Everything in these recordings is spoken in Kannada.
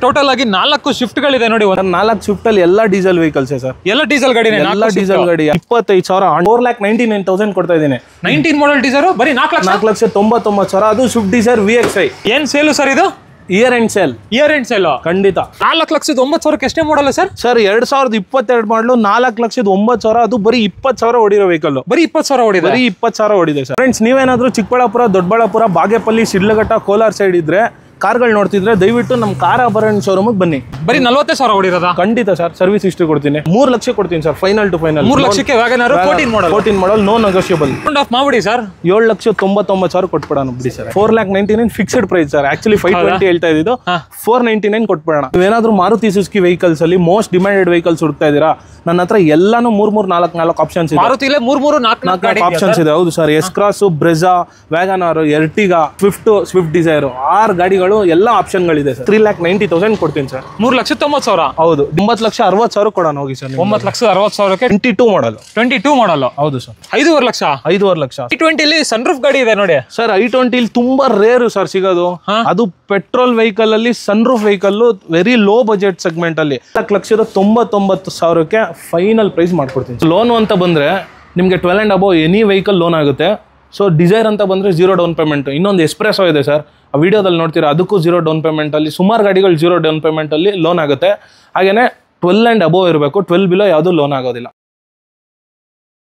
ಟೋಟಲ್ ಆಗಿ 4 ಶಿಫ್ಟ್ ಗಳಿದೆ ನೋಡಿ. 4 ಶಿಫ್ಟ್ ಅಲ್ಲಿ ಎಲ್ಲ ಡೀಸೆಲ್ ವೆಹಿಕಲ್ಸ್ ಸರ್. ಎಲ್ಲ ಡೀಸೆಲ್ ಗಾಡಿ, ಎಲ್ಲ ಡೀಸೆಲ್ ಗಾಡಿ. 25,000 4,99,000 ಕೊಡ್ತಾ ಇದ್ದೀನಿ. 19 ಮಾಡಲ್ ಡೀಸೆಲ್ ಬರೀ 4,99,000. ಅದು ಸ್ವಿಫ್ಟ್ ಡಿಸೈರ್ VXI. ಏನ್ ಸೇಲು ಸರ್ ಇದು? Year end sale. Year end sale ಖಂಡಿತ. 4,09,000 ಎಷ್ಟೇ ಮಾಡಲ್ಲ ಸರ್? ಸರ್ 2022 ಮಾಡಲು 4,09,000. ಅದು ಬರೀ 20,000 ಹೊಡಿರೋ ವೆಹಿಕಲ್. ಬರೀ 20,000 ಹೊಡಿದೆ. ಬರೀ 20,000 ಹೊಡಿದೆ ಸರ್. ಫ್ರೆಂಡ್ಸ್, ನೀವೇನಾದ್ರೂ ಚಿಕ್ಕಬಳ್ಳಾಪುರ, ದೊಡ್ಡಬಳ್ಳಾಪುರ, ಬಾಗೇಪಲ್ಲಿ, ಶಿಡ್ಲಘಟ್ಟ, ಕೋಲಾರ ಸೈಡ್ ಇದ್ರೆ ಕಾರ್ಗಳು ನೋಡ್ತಿದ್ರೆ ದಯವಿಟ್ಟು ನಮ್ಮ ಕಾರ್ ಆಭರಣ ಶೋರೂಮಿಗೆ ಬನ್ನಿ. ಬರೀ 40,000 ಹೊಡಿರೋದಾ? ಖಂಡಿತ ಸರ್. ಸರ್ವಿಸ್ ಹಿಸ್ಟ್ರಿ ಕೊಡ್ತೀನಿ. 3 ಲಕ್ಷ ಕೊಡ್ತೀನಿ ಸರ್, ಫೈನಲ್ ಟು ಫೈನಲ್. 3 ಲಕ್ಷಕ್ಕೆ ವ್ಯಾಗನರ್ 14 ಮಾಡಲ್ ನೋ ನೆಗೋಷಿಯಬಲ್. ಮಾಡ್ಬಿಡಿ ಸರ್. 7,99,000 ಕೊಟ್ಬಿಡೋಣ ಬಿಡಿ sir. 4,99,000 fixed price sir. Actually 520 ಹೇಳ್ತಾ ಇದ್ದು, 499 ಕೊಟ್ಬಿಡೋಣ. ನೀವೇನಾದ್ರೂ ಮಾರುತಿ ಸುಜುಕಿ ವೆಹಿಕಲ್ಸ್ ಅಲ್ಲಿ ಮೋಸ್ಟ್ ಡಿಮ್ಯಾಂಡೆಡ್ ವೆಹಿಕಲ್ಸ್ ಹುಡುಕ್ತಾ ಇದೀರಾ, ನನ್ನ ಹತ್ರ ಎಲ್ಲಾನು 3-4 ಆಪ್ಷನ್ಸ್ ಇದೆ. ಮಾರುತಿಲೇ 3-4 ಆಪ್ಷನ್ಸ್ ಇದೆ. ಹೌದು sir. S Cross, Brezza, WagonR, Ertiga, Swift Dzire, 6 ಗಾಡಿಗಳು ಎಲ್ಲ ಆಪ್ಷನ್ಗಳಿದೆ ಸರ್. 3,90,000 ಕೊಡ್ತೀನಿ ಸರ್. 3,90,000. ಹೌದು. 9,60,000 ಕೊಡೋಣ ಹೋಗಿ ಸರ್. 9,60,000ಕ್ಕೆ 22 ಮಾಡಲ್. 22 ಮಾಡಲ್. ಹೌದು ಸರ್. 5.5 ಲಕ್ಷ. 5.5 ಲಕ್ಷ. i20 ಅಲ್ಲಿ ಸನ್ರೂಫ್ ಗಾಡಿ ಇದೆ ನೋಡಿ ಸರ್. i20 ಇಲ್ಲಿ ತುಂಬಾ ರೇರು ಸರ್ ಸಿಗೋದು. ಅದು ಪೆಟ್ರೋಲ್ ವೆಹಿಕಲ್ ಅಲ್ಲಿ sunroof vehicle, very low budget segment ಅಲ್ಲಿ 4,99,000ಕ್ಕೆ ಫೈನಲ್ ಪ್ರೈಸ್ ಮಾಡ್ಕೊಡ್ತೀನಿ. ಲೋನ್ ಅಂತ ಬಂದ್ರೆ ನಿಮಗೆ 12 and above any vehicle loan ಆಗುತ್ತೆ. ಸೊ ಡಿಸೈರ್ ಅಂತ ಬಂದ್ರೆ 0 ಡೌನ್ ಪೇಮೆಂಟ್. ಇನ್ನೊಂದು ಎಸ್ಪ್ರೆಸೋ ಇದೆ ಸರ್, ಆ ವಿಡಿಯೋದಲ್ಲಿ ನೋಡ್ತೀರಾ, ಅದಕ್ಕೂ 0 ಡೌನ್ ಪೇಮೆಂಟ್ ಅಲ್ಲಿ. ಸುಮಾರು ಗಾಡಿಗಳು 0 ಡೌನ್ ಪೇಮೆಂಟ್ ಅಲ್ಲಿ ಲೋನ್ ಆಗುತ್ತೆ. ಹಾಗೇನೆ 12 and above ಇರಬೇಕು. 12 ಬಿಲೋ ಯಾವುದು ಲೋನ್ ಆಗೋದಿಲ್ಲ.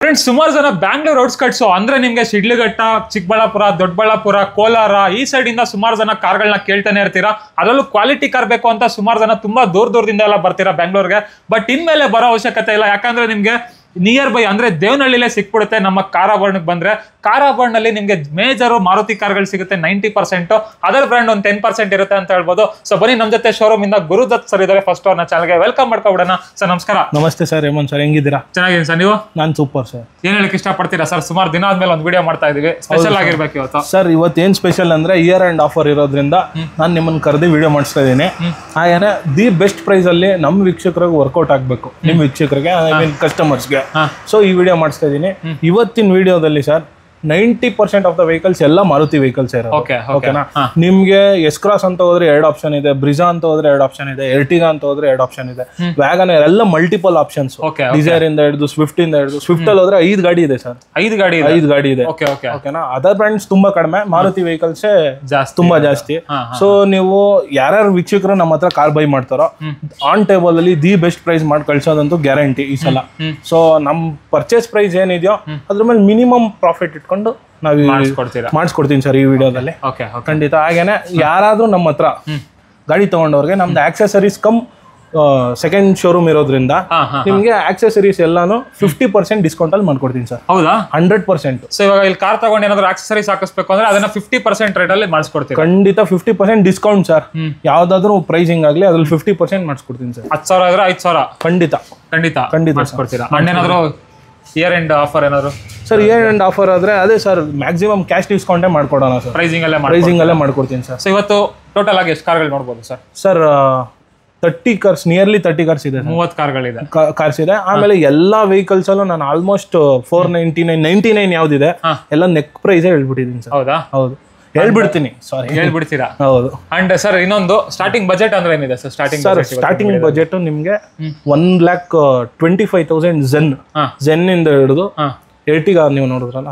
ಫ್ರೆಂಡ್ಸ್, ಸುಮಾರು ಜನ ಬ್ಯಾಂಗ್ಳೂರ್ ಔಟ್ಸ್ಕಟ್ಸ್ ಅಂದ್ರೆ ನಿಮ್ಗೆ ಶಿಡ್ಲಘಟ್ಟ, ಚಿಕ್ಕಬಳ್ಳಾಪುರ, ದೊಡ್ಡಬಳ್ಳಾಪುರ, ಕೋಲಾರ ಈ ಸೈಡ್ ಇಂದ ಸುಮಾರು ಜನ ಕಾರ್ಗಳನ್ನ ಕೇಳ್ತಾನೆ ಇರ್ತೀರಾ. ಅದರಲ್ಲೂ ಕ್ವಾಲಿಟಿ ಕಾರ್ ಬೇಕು ಅಂತ ಸುಮಾರು ಜನ ತುಂಬಾ ದೂರದಿಂದ ಎಲ್ಲ ಬರ್ತೀರಾ ಬೆಂಗಳೂರಿಗೆ. ಬಟ್ ಇನ್ಮೇಲೆ ಬರೋ ಅವಶ್ಯಕತೆ ಇಲ್ಲ, ಯಾಕಂದ್ರೆ ನಿಮ್ಗೆ ನಿಯರ್ ಬೈ ಅಂದ್ರೆ ದೇವನಹಳ್ಳಿಲೇ ಸಿಕ್ಬಿಡುತ್ತೆ. ನಮ್ಮ ಕಾರ್ ಆಭರಣಕ್ಕೆ ಬಂದ್ರೆ ಕಾರ್ ಆಭರಣದಲ್ಲಿ ನಿಮ್ಗೆ ಮೇಜರ್ ಮಾರುತಿ ಕಾರ್ಗಳು ಸಿಗುತ್ತೆ 90%. ಅದರ್ ಬ್ರ್ಯಾಂಡ್ ಒಂದು 10% ಇರುತ್ತೆ ಅಂತ ಹೇಳ್ಬೋದು. ಸೊ ಬನ್ನಿ, ನಮ್ಮ ಜೊತೆ ಶೋರೂಮ್ ಇಂದ ಗುರುದತ್ ಸರ್ ಇದ್ದಾರೆ. ಫಸ್ಟ್ ಅವ್ರನ್ನ ಚಾನಲ್ಗೆ ವೆಲ್ಕಮ್ ಮಾಡ್ಕೊಬಿಡೋಣ. ಸರ್ ನಮಸ್ಕಾರ. ನಮಸ್ತೆ ಸರ್. ಹೇಮಂತ್ ಸರ್, ಹೆಂಗಿದ್ದೀರಾ? ಚೆನ್ನಾಗಿದ್ದೀನಿ ಸರ್. ನೀವು? ನಾನು ಸೂಪರ್ ಸರ್. ಏನ್ ಹೇಳಕ್ ಇಷ್ಟಪಡ್ತೀರಾ ಸರ್? ಸುಮಾರು ದಿನ ಆದ್ಮೇಲೆ ಒಂದು ವಿಡಿಯೋ ಮಾಡ್ತಾ ಇದೀವಿ, ಸ್ಪೆಷಲ್ ಆಗಿರ್ಬೇಕು ಇವತ್ತು. ಸರ್, ಇವತ್ತೇನ್ ಸ್ಪೆಷಲ್ ಅಂದ್ರೆ ಇಯರ್ ಅಂಡ್ ಆಫರ್ ಇರೋದ್ರಿಂದ ನಾನು ನಿಮ್ಮನ್ನ ಕರೆದಿ ವಿಡಿಯೋ ಮಾಡಿಸ್ತಾ ಇದ್ದೀನಿ. ಹಾಗೇನೆ ದಿ ಬೆಸ್ಟ್ ಪ್ರೈಸ್ ಅಲ್ಲಿ ನಮ್ಮ ವೀಕ್ಷಕರಿಗೆ ವರ್ಕೌಟ್ ಆಗ್ಬೇಕು, ನಿಮ್ಮ ವೀಕ್ಷಕರಿಗೆ, ಐ ಮೀನ್ ಕಸ್ಟಮರ್ಸ್ಗೆ. ಸೊ ಈ ವಿಡಿಯೋ ಮಾಡಿಸ್ತಾ ಇದ್ದೀನಿ. ಇವತ್ತಿನ ವಿಡಿಯೋದಲ್ಲಿ ಸರ್ 90% ಆಫ್ ದ ವೆಹಿಕಲ್ಸ್ ಎಲ್ಲ ಮಾರುತಿ ವೆಹಿಕಲ್ಸ್ ಇರೋದು. ಓಕೆನಾ? ನಿಮ್ಗೆ ಎಸ್ ಕ್ರಾಸ್ ಅಂತ ಹೋದ್ರೆ 2 ಆಪ್ಷನ್ ಇದೆ, ಬ್ರಿಜಾ ಅಂತ ಹೋದ್ರೆ 2 ಆಪ್ಷನ್ ಇದೆ, ಎರ್ಟಿಗಾ ಅಂತ ಹೋದ್ರೆ 2 ಆಪ್ಷನ್ ಇದೆ, ವ್ಯಾಗನರ್ ಎಲ್ಲ ಮಲ್ಟಿಪಲ್ ಆಪ್ಷನ್ಸ್. ಡಿಸೈರ್ ಇಂದ ಹಿಡಿದು ಸ್ವಿಫ್ಟ್ ಇಂದ ಹಿಡಿದು, ಸ್ವಿಫ್ಟ್ ಅಲ್ಲಿ ಹೋದ್ರೆ 5 ಗಾಡಿ ಇದೆ ಸರ್. 5 ಗಾಡಿ ಇದೆ. ಓಕೆನಾ? ಅದರ್ ಬ್ರ್ಯಾಂಡ್ಸ್ ತುಂಬಾ ಕಡಿಮೆ, ಮಾರುತಿ ವೆಹಿಕಲ್ಸ್ ತುಂಬಾ ಜಾಸ್ತಿ. ಸೊ ನೀವು ಯಾರ್ಯಾರು ವೀಕ್ಷಕರು ನಮ್ಮ ಹತ್ರ ಕಾರ್ ಬೈ ಮಾಡ್ತಾರೋ ಆನ್ ಟೇಬಲ್ ಅಲ್ಲಿ ದಿ ಬೆಸ್ಟ್ ಪ್ರೈಸ್ ಮಾಡಿ ಕಳ್ಸೋದಂತೂ ಗ್ಯಾರಂಟಿ ಈ ಸಲ. ಸೊ ನಮ್ ಪರ್ಚೇಸ್ ಪ್ರೈಸ್ ಏನಿದೆಯೋ ಅದ್ರ ಮೇಲೆ ಮಿನಿಮಮ್ ಪ್ರಾಫಿಟ್ ಇಟ್ಕೊಂಡು ನಾವು ಮಾಡಿಸ್ಕೊಡ್ತೀನಿ ಸರ್ ಈ ವಿಡಿಯೋದಲ್ಲಿ. ಖಂಡಿತ. ಹಾಗೇನೆ ಯಾರಾದ್ರೂ ನಮ್ಮ ಹತ್ರ ಗಾಡಿ ತಗೊಂಡವ್ರಿಗೆ ನಮ್ದು ಆಕ್ಸೆಸರೀಸ್ ಕಮ್ ಸೆಕೆಂಡ್ ಶೋರೂಮ್ ಇರೋದ್ರಿಂದ ನಿಮ್ಗೆ ಆಕ್ಸೆಸರೀಸ್ ಎಲ್ಲಾನು 50% ಡಿಸ್ಕೌಂಟ್ ಅಲ್ಲಿ ಮಾಡ್ಕೊಡ್ತೀನಿ ಸರ್. ಹೌದಾ? 100%. ಸೊ ಇವಾಗ ಇಲ್ಲಿ ಕಾರ್ ತಗೊಂಡು ಏನಾದ್ರು ಆಕ್ಸೆಸರೀಸ್ ಹಾಕಿಸ್ಬೇಕು ಅಂದ್ರೆ ಅದನ್ನ 50% ರೇಟ್ ಅಲ್ಲಿ ಮಾಡಿಸ್ಕೊಡ್ತೀನಿ. ಖಂಡಿತ 50% ಡಿಸ್ಕೌಂಟ್ ಸರ್. ಯಾವ್ದಾದ್ರು ಪ್ರೈಸಿಂಗ್ ಆಗ್ಲಿ ಅದ್ರಲ್ಲಿ 50% ಮಾಡಿಸ್ಕೊಡ್ತೀನಿ ಸರ್. 10,000 ಇದ್ರೆ 5,000 ಖಂಡಿತ ಮಾಡಿಸ್ಕೊಡ್ತೀರಾ? ಏನಾದ್ರು ಇಯರ್ ಎಂಡ್ ಆಫರ್ ಏನಾದ್ರು? ಸರ್ ಇಯರ್ ಎಂಡ್ ಆಫರ್ ಆದ್ರೆ ಅದೇ ಸರ್, ಮ್ಯಾಕ್ಸಿಮಮ್ ಕ್ಯಾಶ್ ಡಿಸ್ಕೌಂಟೇ ಮಾಡ್ಕೊಡೋಣ ಸರ್. ಪ್ರೈಸಿಂಗ್ ಅಲ್ಲೇ ಮಾಡ್ಕೊಡ್ತೀನಿ ಸರ್. ಸೊ ಇವತ್ತು ಟೋಟಲ್ ಆಗಿ ಎಷ್ಟು ಕಾರ್ಗಳು ನೋಡ್ಬೋದು sir? Sir 30 cars, nearly 30 cars ಇದೆ. 30 ಕಾರ್ಗಳಿದೆ. ಕಾರ್ಸ್ ಇದೆ. ಆಮೇಲೆ ಎಲ್ಲಾ ವೆಹಿಕಲ್ಸ್ ಅಲ್ಲೂ ನಾನು ಆಲ್ಮೋಸ್ಟ್ 499 ಯಾವ್ದಿದೆ ಎಲ್ಲ ನೆಕ್ ಪ್ರೈಸ್ ಹೇಳ್ಬಿಟ್ಟಿದ್ದೀನಿ ಸರ್. ಹೌದಾ? ಹೌದು, ಹೇಳ್ಬಿಡ್ತೀನಿ. ಸಾರಿ, ಹೇಳ್ಬಿಡ್ತೀರಾ? ಹೌದು. ಅಂಡ್ ಸರ್ ಇನ್ನೊಂದು ಸ್ಟಾರ್ಟಿಂಗ್ ಬಜೆಟ್ ಅಂದ್ರೆ ಏನಿದೆ ಸರ್? ಸ್ಟಾರ್ಟಿಂಗ್ ಬಜೆಟ್ ನಿಮ್ಗೆ 1,25,000 ಝೆನ್ ಇಂದ ಹಿಡಿದು ಎರ್ಟಿಗಾ ನೀವು ನೋಡಿದ್ರಲ್ಲ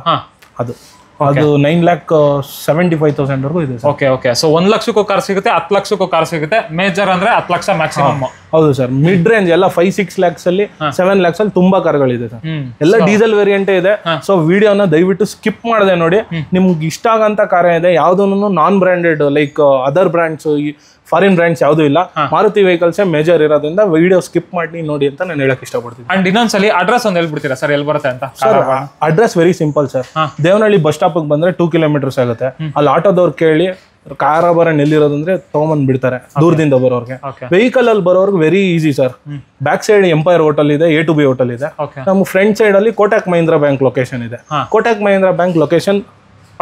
ಅದು 9,75,000 ವರ್ಗೂ ಇದೆ. ಓಕೆ. ಸೊ 1 ಲಕ್ಷಕ್ಕೂ ಕಾರ್ ಸಿಗುತ್ತೆ, 10 ಲಕ್ಷಕ್ಕೂ ಕಾರ್ ಸಿಗುತ್ತೆ. ಮೇಜರ್ ಅಂದ್ರೆ 10 ಲಕ್ಷ ಮ್ಯಾಕ್ಸಿಮಮ್. ಹೌದು ಸರ್. ಮಿಡ್ ರೇಂಜ್ ಎಲ್ಲ 5-6 lakhs ಅಲ್ಲಿ 7 lakhs ಅಲ್ಲಿ ತುಂಬಾ ಕಾರ್ಗಳಿದೆ ಸರ್. ಎಲ್ಲ ಡೀಸೆಲ್ ವೇರಿಯಂಟೇ ಇದೆ. ಸೊ ವಿಡಿಯೋನ ದಯವಿಟ್ಟು ಸ್ಕಿಪ್ ಮಾಡದೆ ನೋಡಿ. ನಿಮ್ಗೆ ಇಷ್ಟ ಆಗಂತ ಕಾರ್ ಇದೆ, ಯಾವ್ದನ್ನು non branded like other brands, foreign brands ಯಾವ್ದು ಇಲ್ಲ, ಮಾರುತಿ ವೆಹಿಕಲ್ಸ್ ಮೇಜರ್ ಇರೋದ್ರಿಂದ ವಿಡಿಯೋ ಸ್ಕಿಪ್ ಮಾಡಿ ನೋಡಿ ಅಂತ ನಾನು ಹೇಳಕ್ ಇಷ್ಟಪಡ್ತೀನಿ. ಅಂಡ್ ಇನ್ನೊಂದ್ಸಲಿ ಅಡ್ರೆಸ್ ಒಂದು ಹೇಳ್ಬಿಡ್ತೀರಾ ಸರ್, ಎಲ್ಲಿ ಬರುತ್ತೆ ಅಂತ? Sir address very simple sir. Devanahalli bus stop ಬಂದ್ರೆ 2 kilometers ಆಗುತ್ತೆ. ಅಲ್ಲಿ ಆಟೋದವ್ರು ಕೇಳಿ ಕಾರ್ ಆಭರಣ ಎಲ್ಲಿರೋದಂದ್ರೆ ತಗೊಂಬಂದ್ ಬಿಡ್ತಾರೆ ದೂರದಿಂದ ಬರೋರ್ಗೆ. ವೆಹಿಕಲ್ ಅಲ್ಲಿ ಬರೋರ್ಗೆ very easy sir. Back side empire hotel ಇದೆ, A to B ಹೋಟೆಲ್ ಇದೆ. ನಮ್ಮ ಫ್ರಂಟ್ ಸೈಡ್ ಅಲ್ಲಿ ಕೋಟಕ್ ಮಹೀಂದ್ರಾ ಬ್ಯಾಂಕ್ ಲೊಕೇಶನ್ ಇದೆ. ಕೋಟಕ್ ಮಹೀಂದ್ರಾ ಬ್ಯಾಂಕ್ ಲೊಕೇಶನ್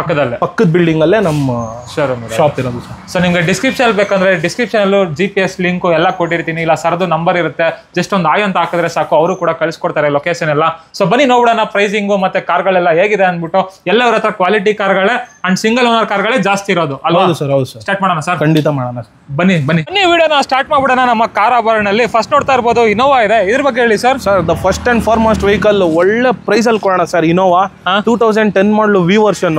ಪಕ್ಕದ ಬಿಲ್ಡಿಂಗ್ ಅಲ್ಲೇ ನಮ್ಮ ಶೋರೂಮ್ ಶಾಪ್ ಇರೋದು ಸರ್. ಸೊ ನಿಮ್ಗೆ ಡಿಸ್ಕ್ರಿಪ್ಷನ್ ಬೇಕಂದ್ರೆ ಡಿಸ್ಕ್ರಿಪ್ಷನ್ GPS ಲಿಂಕ್ ಎಲ್ಲ ಕೊಟ್ಟಿರ್ತೀನಿ, ಇಲ್ಲ ಸರ್ದು ನಂಬರ್ ಇರುತ್ತೆ, ಜಸ್ಟ್ ಒಂದು ಆಯ್ ಅಂತ ಹಾಕಿದ್ರೆ ಸಾಕು, ಅವರು ಕೂಡ ಕಳ್ಸಿಕೊಡ್ತಾರೆ ಲೊಕೇಶನ್ ಎಲ್ಲ. ಸೊ ಬನ್ನಿ ನೋಡೋಣ ಪ್ರೈಸಿಂಗು ಮತ್ತೆ ಕಾರ್ಗಳೆಲ್ಲ ಹೇಗಿದೆ ಅಂದ್ಬಿಟ್ಟು. ಎಲ್ಲರ ಹತ್ರ ಕ್ವಾಲಿಟಿ ಕಾರ್ಗಳೇ ಅಂಡ್ ಸಿಂಗಲ್ ಓನರ್ ಕಾರ್ಗಳೇ ಜಾಸ್ತಿ ಇರೋದು ಅಲ್ವಾ? ಹೌದು ಸರ್, ಹೌದು ಸರ್. ಸ್ಟಾರ್ಟ್ ಮಾಡೋಣ ಸರ್? ಖಂಡಿತ ಮಾಡೋಣ. ಬನ್ನಿ ವಿಡಿಯೋನ ಸ್ಟಾರ್ಟ್ ಮಾಡ್ಬಿಡೋಣ ನಮ್ಮ ಕಾರ್ ಆಭರಣದಲ್ಲಿ. ಫಸ್ಟ್ ನೋಡ್ತಾ ಇರ್ಬೋದು ಇನೋವಾ ಇದೆ, ಇದ್ರ ಬಗ್ಗೆ ಹೇಳಿ sir. Sir the first and foremost vehicle ಒಳ್ಳೆ ಪ್ರೈಸ್ ಅಲ್ಲಿ ಕೊಡೋಣ ಸರ್. ಇನೋವಾ 2010 ಮಾಡಲು ವಿ ವರ್ಷನ್,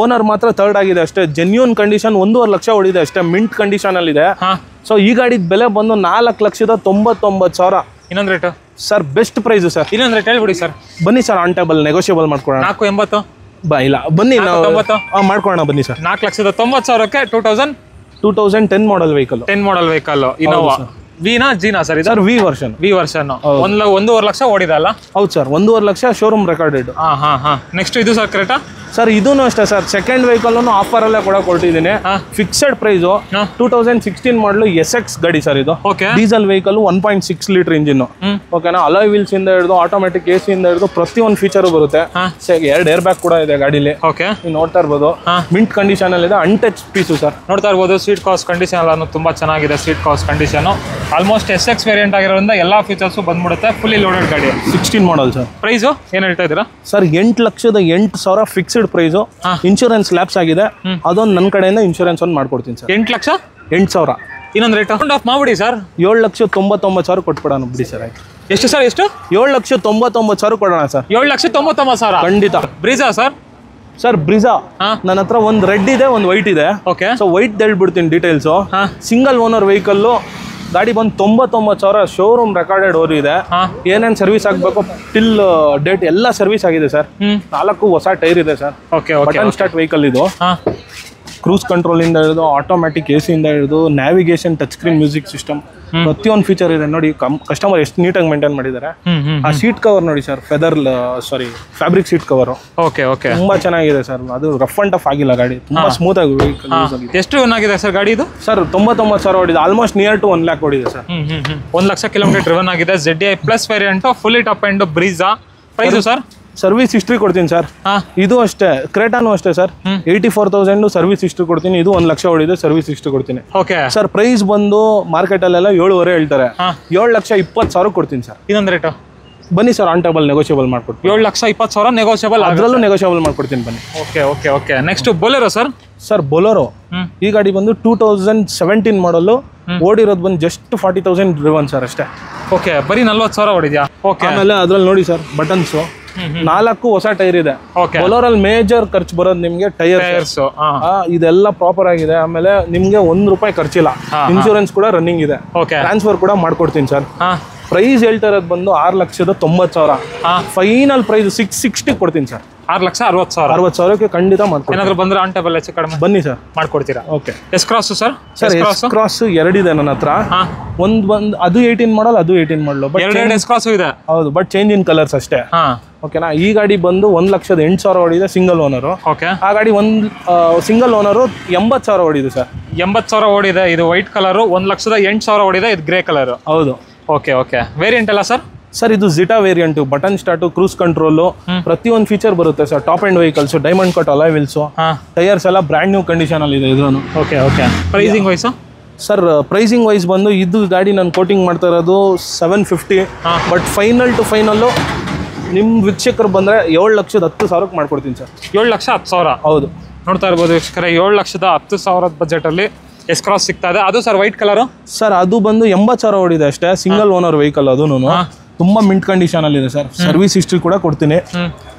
ಓನರ್ ಮಾತ್ರ ಥರ್ಡ್ ಆಗಿದೆ ಅಷ್ಟೇ. ಜೆನ್ಯೂನ್ ಕಂಡೀಷನ್, 1.5 ಲಕ್ಷ ಹೊಡಿದೆ ಅಷ್ಟೇ, ಮಿಂಟ್ ಕಂಡೀಷನ್ ಅಲ್ಲಿ ಇದೆ. ಸೊ ಈ ಗಾಡಿ ಬೆಲೆ ಬಂದು 4,99,000. ಇನ್ನೊಂದು rate sir best price sir. ಇನ್ನೊಂದು ರೇಟ್ ಹೇಳ್ಬಿಡಿ ಸರ್. ಬನ್ನಿ ಸರ್, ಆನ್ ಟೇಬಲ್ ನೆಗೋಷಿಯಬಲ್ ಮಾಡ್ಕೊಳ್ಳೋಣ. 480 ಇಲ್ಲ ಬನ್ನಿ ಮಾಡ್ಕೊಳ್ಳೋಣ ಬನ್ನಿ ಸರ್. 4,90,000ಕ್ಕೆ 2010 model vehicle, 10 model vehicle Innova. ವಿನಾ ಜೀನಾ ಸರ್ ಇದು? Sir V version. 1.5 ಲಕ್ಷ ಓಡಿದಲ್ಲ? ಹೌದು ಸರ್, 1.5 ಲಕ್ಷ ಶೋರೂಮ್ ರೆಕಾರ್ಡೆಡ್. ನೆಕ್ಸ್ಟ್ ಇದು ಸರ್ ಕರೆಕ್ಟಾ ಸರ್? ಇದೂ ಅಷ್ಟೇ ಸರ್, ಸೆಕೆಂಡ್ ವೆಹಿಕಲ್ ಆಫರ್ ಅಲ್ಲೇ ಕೂಡ ಕೊಟ್ಟಿದ್ದೀನಿ. ಫಿಕ್ಸೆಡ್ ಪ್ರೈಸ್ 2016 ಮಾಡಲು SX ಗಾಡಿ ಸರ್ ಇದು. Diesel vehicle, 1.6 litre engine. ಓಕೆನಾ? ಅಲಾಯ್ ವೀಲ್ಸ್ ಇಂದ ಹಿಡಿದು ಆಟೋಮೆಟಿಕ್ AC ಇಂದ ಹಿಡಿದು ಪ್ರತಿಯೊಂದು ಫೀಚರ್ ಬರುತ್ತೆ. 2 ಏರ್ ಬ್ಯಾಗ್ ಕೂಡ ಇದೆ ಗಾಡಿಲಿ. ನೀವು ನೋಡ್ತಾ ಇರ್ಬೋದು, ಮಿಂಟ್ ಕಂಡೀಷನ್ ಅಲ್ಲಿ ಇದೆ, ಅನ್ಟಚ್ ಪೀಸು ಸರ್. ನೋಡ್ತಾ ಇರ್ಬೋದು ಸೀಟ್ ಕವರ್ಸ್ ಕಂಡೀಷನ್ ಎಲ್ಲ ತುಂಬಾ ಚೆನ್ನಾಗಿದೆ. Seat covers condition almost SX variant ಆಗಿರೋದ್ರಿಂದ ಎಲ್ಲಾ ಫೀಚರ್ಸ್ ಬಂದ್ಬಿಡುತ್ತೆ. ಫುಲ್ಲಿ ಲೋಡೆಡ್ ಗಾಡಿ, 16 ಮಾಡಲ್ ಸರ್. ಪ್ರೈಸ್ ಏನ್ ಹೇಳ್ತಾ ಇದ್ದೀರಾ sir? 8,08,000 fixed price. Insurance lapse ಆಗಿದೆ, ಅದೊಂದು ನನ್ನ ಕಡೆಯಿಂದ ಇನ್ಶೂರೆನ್ಸ್ ಒಂದು ಮಾಡ್ಕೊಡ್ತೀನಿ ಸರ್. 8,08,000. ಇನ್ನೊಂದು ರೇಟ್ ಆಫ್ ಮಾಡ್ಬಿಡಿ ಸರ್. 7,99,000 ಕೊಟ್ಬಿಡೋಣ ಬಿಡಿ ಸರ್. ಆಯ್ತು. ಎಷ್ಟು ಸರ್? ಎಷ್ಟು? 7,99,000 ಕೊಡೋಣ ಸರ್. 7,99,000 ಖಂಡಿತ. ಬ್ರೀಜಾ ಸರ್? ಸರ್ ಬ್ರಿಜಾ ನನ್ನ ಹತ್ರ ಒಂದು ರೆಡ್ ಇದೆ, ಒಂದು ವೈಟ್ ಇದೆ. ಸೊ ವೈಟ್ ಹೇಳ್ಬಿಡ್ತೀನಿ ಡೀಟೇಲ್ಸ್. ಸಿಂಗಲ್ ಓನರ್ ವೆಹಿಕಲ್, ಗಾಡಿ ಬಂದು 99,000 ಶೋರೂಮ್ ರೆಕಾರ್ಡೆಡ್ ಓರಿ ಇದೆ. ಏನೇನು ಸರ್ವಿಸ್ ಆಗಬೇಕು ಟಿಲ್ ಡೇಟ್ ಎಲ್ಲ ಸರ್ವಿಸ್ ಆಗಿದೆ ಸರ್. 4 ಹೊಸ ಟೈರ್ ಇದೆ ಸರ್. ಬಟನ್ ಸ್ಟಾರ್ಟ್ ವೆಹಿಕಲ್ ಇದು. ಕ್ರೂಸ್ ಕಂಟ್ರೋಲ್ ಇಂದ ಹಿಡಿದು ಆಟೋಮ್ಯಾಟಿಕ್ AC ಇಂದ ಹಿಡಿದು navigation, touch screen music system, ಪ್ರತಿಯೊಂದು ಫೀಚರ್ ಇದೆ. ನೋಡಿ ಕಸ್ಟಮರ್ ಎಷ್ಟು ನೀಟಾಗಿ ಮೇಂಟೈನ್ ಮಾಡಿದ್ದಾರೆ. ಆ ಸೀಟ್ ಕವರ್ ನೋಡಿ ಸರ್, ಫ್ಯಾಬ್ರಿಕ್ ಸೀಟ್ ಕವರ್ ತುಂಬಾ ಚೆನ್ನಾಗಿದೆ ಸರ್. ಅದು ರಫ್ ಅಂಡ್ ಟಫ್ ಆಗಿಲ್ಲ ಗಾಡಿ, ತುಂಬಾ ಸ್ಮೂತ್ ಆಗಿ ವೆಹಿಕಲ್ ಯೂಸ್ ಆಗಿದೆ. ಎಷ್ಟು ಆಗಿದೆ ಸರ್ ಗಾಡಿ ಇದು? ಸರ್ 99,000 ಓಡಿದೆ, ಆಲ್ಮೋಸ್ಟ್ ನಿಯರ್ ಟು 1 ಲ್ಯಾಕ್ ಓಡಿದೆ ಸರ್. 1 ಲಕ್ಷ ಕಿಲೋಮೀಟರ್ ಡ್ರಿವನ್ ಆಗಿದೆ. ZDI plus variant, fully top end Brezza. Price sir? Service history ಕೊಡ್ತೀನಿ ಸರ್. ಇದು ಅಷ್ಟೇ, ಕ್ರೇಟಾನು ಅಷ್ಟೇ ಸರ್. 84,000 ಸರ್ವಿಸ್ ಹಿಸ್ಟ್ರಿ ಕೊಡ್ತೀನಿ. ಇದು 1 ಲಕ್ಷ ಓಡಿದೆ, ಸರ್ವಿಸ್ ಹಿಸ್ಟ್ರಿ ಕೊಡ್ತೀನಿ ಸರ್. ಪ್ರೈಸ್ ಬಂದು ಮಾರ್ಕೆಟ್ ಅಲ್ಲೆಲ್ಲ 7.5 ಹೇಳ್ತಾರೆ, 7,20,000 ಕೊಡ್ತೀನಿ ಸರ್. ಇನ್ನೊಂದು ರೇಟ್ ಬನ್ನಿ ಸರ್, ಆನ್ ಟೇಬಲ್ ನೆಗೋಷಿಯಬಲ್ ಮಾಡ್ಕೊಡ್ತೀನಿ. 7,20,000 ನೆಗೋಷಿಯಬಲ್, ಅದರಲ್ಲೂ ನೆಗೋಷಿಯಬಲ್ ಮಾಡ್ಕೊಡ್ತೀನಿ ಬನ್ನಿ. Okay. Next Bolero sir? Sir Bolero ಈ ಗಾಡಿ ಬಂದು 2017 ಮಾಡಲು, ಓಡಿರೋದು ಬಂದು ಜಸ್ಟ್ 40,000 ಡ್ರಿವನ್ ಸರ್ ಅಷ್ಟೇ. ಬರೀ 40,000 ಓಡಿದ್ಯಾ? ಆಮೇಲೆ ಅದ್ರಲ್ಲಿ ನೋಡಿ ಸರ್, ಬಟನ್ಸ್ 4 ಹೊಸ ಟೈರ್ ಇದೆ. ಬೊಲೆರೋಲ್ಲಿ ಮೇಜರ್ ಖರ್ಚು ಬರೋದು ನಿಮ್ಗೆ ಟೈರ್ಸ್, ಇದೆಲ್ಲ ಪ್ರಾಪರ್ ಆಗಿದೆ. ಆಮೇಲೆ ನಿಮ್ಗೆ ₹1 ಖರ್ಚಿಲ್ಲ. ಇನ್ಶೂರೆನ್ಸ್ ಕೂಡ ರನ್ನಿಂಗ್ ಇದೆ, ಟ್ರಾನ್ಸ್ಫರ್ ಕೂಡ ಮಾಡ್ಕೊಡ್ತೀನಿ ಸರ್. ಪ್ರೈಸ್ ಹೇಳ್ತಾ ಇರೋದು ಬಂದು 6,90,000. ಫೈನಲ್ ಪ್ರೈಸ್ 660 ಕೊಡ್ತೀನಿ ಸರ್. 6,60,000 ಖಂಡಿತ ಮಾಡ್ಕೊಡ್ತೀನಿ. ಏನಾದ್ರು ಬಂದ್ರೆ ಆನ್ ಟೇಬಲ್ ಹೆಚ್ಚು ಕಡಿಮೆ ಬನ್ನಿ ಸರ್, ಮಾಡ್ಕೊಡ್ತೀರಾ? S cross sir? S cross 2 ಇದೆ ನನ್ನ ಹತ್ರ. ಒಂದು ಅದು 18 ಮಾಡಲ್, ಅದು 18 ಮಾಡಲು. ಎರಡು ಎಸ್ ಕ್ರಾಸ್ ಇದೆ. ಹೌದು, ಬಟ್ ಚೇಂಜ್ ಇನ್ ಕಲರ್ಸ್ ಅಷ್ಟೇ. ಓಕೆನಾ? ಈ ಗಾಡಿ ಬಂದು 1,08,000 ಓಡಿದೆ, ಸಿಂಗಲ್ ಓನರು. ಆ ಗಾಡಿ ಸಿಂಗಲ್ ಓನರು 80,000 ಓಡಿದೆ ಸರ್. 80,000 ಓಡಿದೆ. ಇದು ವೈಟ್ ಕಲರ್. 1,08,000 ಓಡಿದೆ. ಇದು ಗ್ರೇ ಕಲರ್. ಹೌದು. ಓಕೆ. ವೇರಿಯಂಟ್ ಎಲ್ಲ ಸರ್? ಸರ್ ಇದು Zeta variant, button start, cruise control, ಪ್ರತಿಯೊಂದು ಫೀಚರ್ ಬರುತ್ತೆ sir. Top end vehicles, diamond cut alloy wheels, tyres ಎಲ್ಲ ಬ್ರ್ಯಾಂಡ್ ನ್ಯೂ ಕಂಡೀಷನ್ ಅಲ್ಲಿ ಇದೆ ಇದ್ರೂ. Okay. Pricing wise sir? Pricing wise ಬಂದು ಇದು ಗಾಡಿ ನಾನು ಕೋಟಿಂಗ್ ಮಾಡ್ತಾ ಇರೋದು 750. ಬಟ್ ಫೈನಲ್ ಟು ಫೈನಲ್ಲು ನಿಮ್ಮ ವೀಕ್ಷಕರು ಬಂದರೆ 7,10,000 ಮಾಡ್ಕೊಡ್ತೀನಿ ಸರ್. 7,10,000? ಹೌದು. ನೋಡ್ತಾ ಇರ್ಬೋದು ವೀಕ್ಷಕರೇ, 7,10,000 ಬಜೆಟಲ್ಲಿ ಎಸ್ ಕ್ರಾಸ್ ಸಿಗ್ತಾ ಇದೆ. ಅದು ಸರ್ ವೈಟ್ ಕಲರು? ಸರ್ ಅದು ಬಂದು 80,000 ಓಡಿದೆ ಅಷ್ಟೇ, ಸಿಂಗಲ್ ಓನರ್ ವೆಹಿಕಲ್. ಅದು ತುಂಬಾ ಮಿಂಟ್ ಕಂಡೀಷನ್ ಅಲ್ಲಿ ಇದೆ ಸರ್. ಸರ್ವಿಸ್ ಹಿಸ್ಟ್ರಿ ಕೂಡ ಕೊಡ್ತೀನಿ